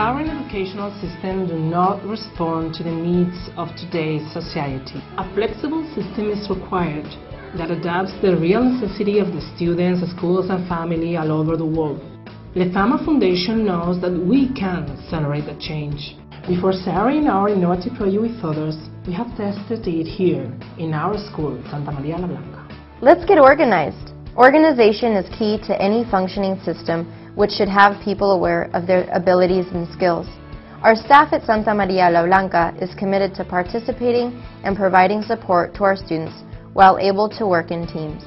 current educational system do not respond to the needs of today's society. A flexible system is required that adapts the real necessity of the students, schools, and family all over the world. Lezama Foundation knows that we can accelerate the change. Before sharing our innovative project with others, we have tested it here in our school, Santa María la Blanca. Let's get organized. Organization is key to any functioning system, which should have people aware of their abilities and skills. Our staff at Santa María la Blanca is committed to participating and providing support to our students while able to work in teams.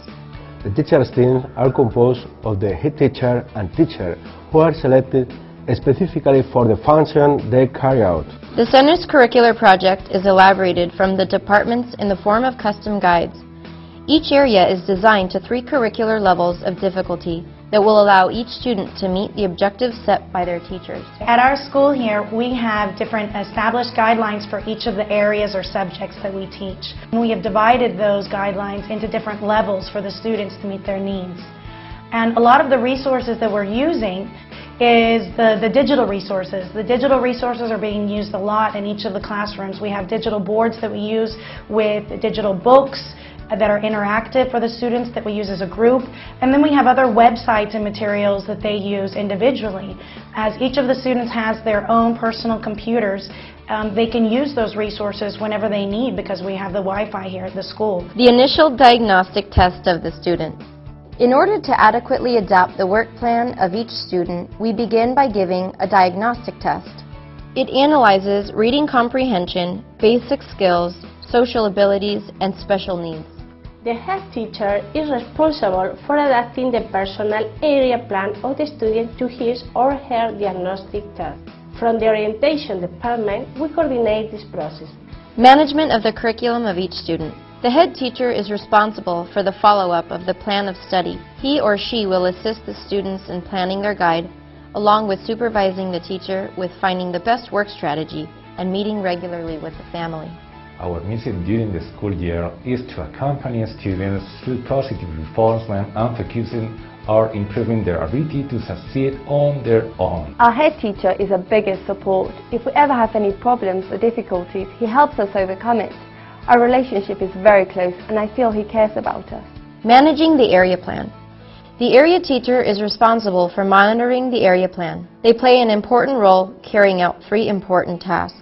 The teachers' teams are composed of the head teacher and teacher who are selected specifically for the function they carry out. The Center's curricular project is elaborated from the departments in the form of custom guides. Each area is designed to 3 curricular levels of difficulty that will allow each student to meet the objectives set by their teachers. At our school here, we have different established guidelines for each of the areas or subjects that we teach. And we have divided those guidelines into different levels for the students to meet their needs. And a lot of the resources that we're using is the digital resources. The digital resources are being used a lot in each of the classrooms. We have digital boards that we use with digital books that are interactive for the students that we use as a group, and then we have other websites and materials that they use individually. As each of the students has their own personal computers, they can use those resources whenever they need because we have the Wi-Fi here at the school. The initial diagnostic test of the student. In order to adequately adapt the work plan of each student, we begin by giving a diagnostic test. It analyzes reading comprehension, basic skills, social abilities, and special needs. The head teacher is responsible for adapting the personal area plan of the student to his or her diagnostic test. From the orientation department, we coordinate this process. Management of the curriculum of each student. The head teacher is responsible for the follow-up of the plan of study. He or she will assist the students in planning their guide, along with supervising the teacher with finding the best work strategy and meeting regularly with the family. Our mission during the school year is to accompany students through positive reinforcement and focusing on improving their ability to succeed on their own. Our head teacher is our biggest support. If we ever have any problems or difficulties, he helps us overcome it. Our relationship is very close and I feel he cares about us. Managing the area plan. The area teacher is responsible for monitoring the area plan. They play an important role carrying out 3 important tasks.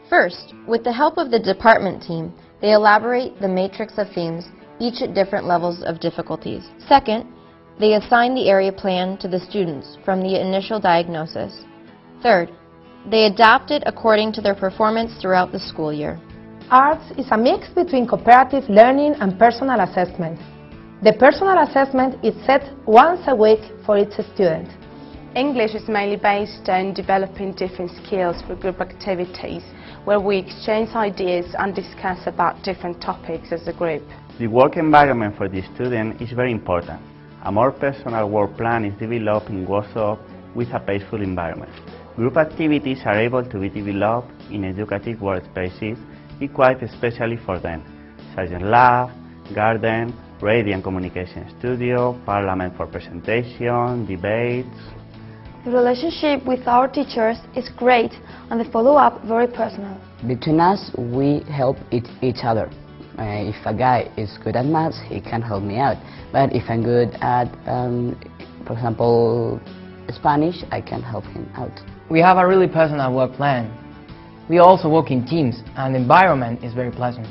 First, with the help of the department team, they elaborate the matrix of themes, each at different levels of difficulties. Second, they assign the area plan to the students from the initial diagnosis. Third, they adapt it according to their performance throughout the school year. Arts is a mix between cooperative learning and personal assessment. The personal assessment is set once a week for each student. English is mainly based on developing different skills for group activities, where we exchange ideas and discuss about different topics as a group. The work environment for the student is very important. A more personal work plan is developed in Warsaw with a peaceful environment. Group activities are able to be developed in educative workspaces equipped especially for them, such as lab, garden, radio and communication studio, parliament for presentation, debates. The relationship with our teachers is great and the follow-up very personal. Between us, we help each other. If a guy is good at maths, he can help me out. But if I'm good at, for example, Spanish, I can help him out. We have a really personal work plan. We also work in teams and the environment is very pleasant.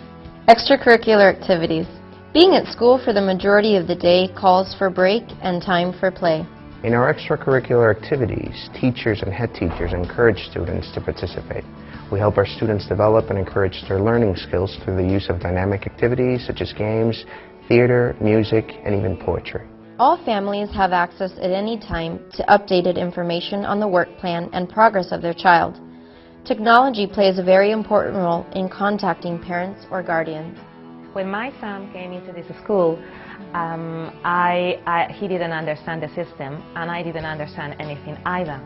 Extracurricular activities. Being at school for the majority of the day calls for break and time for play. In our extracurricular activities, teachers and head teachers encourage students to participate. We help our students develop and encourage their learning skills through the use of dynamic activities such as games, theater, music, and even poetry. All families have access at any time to updated information on the work plan and progress of their child. Technology plays a very important role in contacting parents or guardians. When my son came into this school, he didn't understand the system and I didn't understand anything either.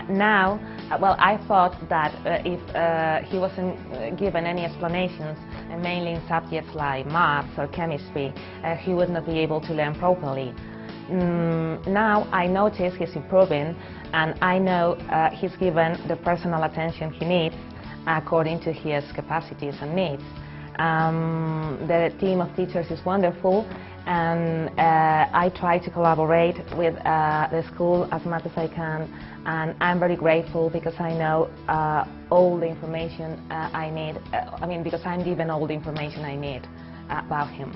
Now, I thought that if he wasn't given any explanations, mainly in subjects like maths or chemistry, he would not be able to learn properly. Now I notice he's improving and I know he's given the personal attention he needs according to his capacities and needs. The team of teachers is wonderful, and I try to collaborate with the school as much as I can, and I'm very grateful because I know all the information I need, because I'm given all the information I need about him.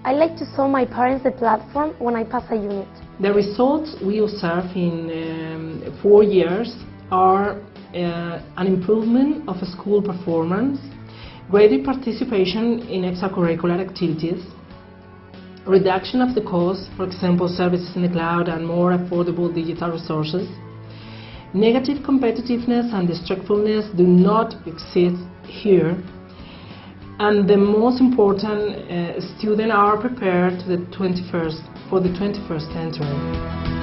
I like to show my parents the platform when I pass a unit. The results we observe in 4 years are an improvement of school performance, greater participation in extracurricular activities, reduction of the cost, for example, services in the cloud and more affordable digital resources. Negative competitiveness and distractfulness do not exist here. And the most important, students are prepared for the 21st century.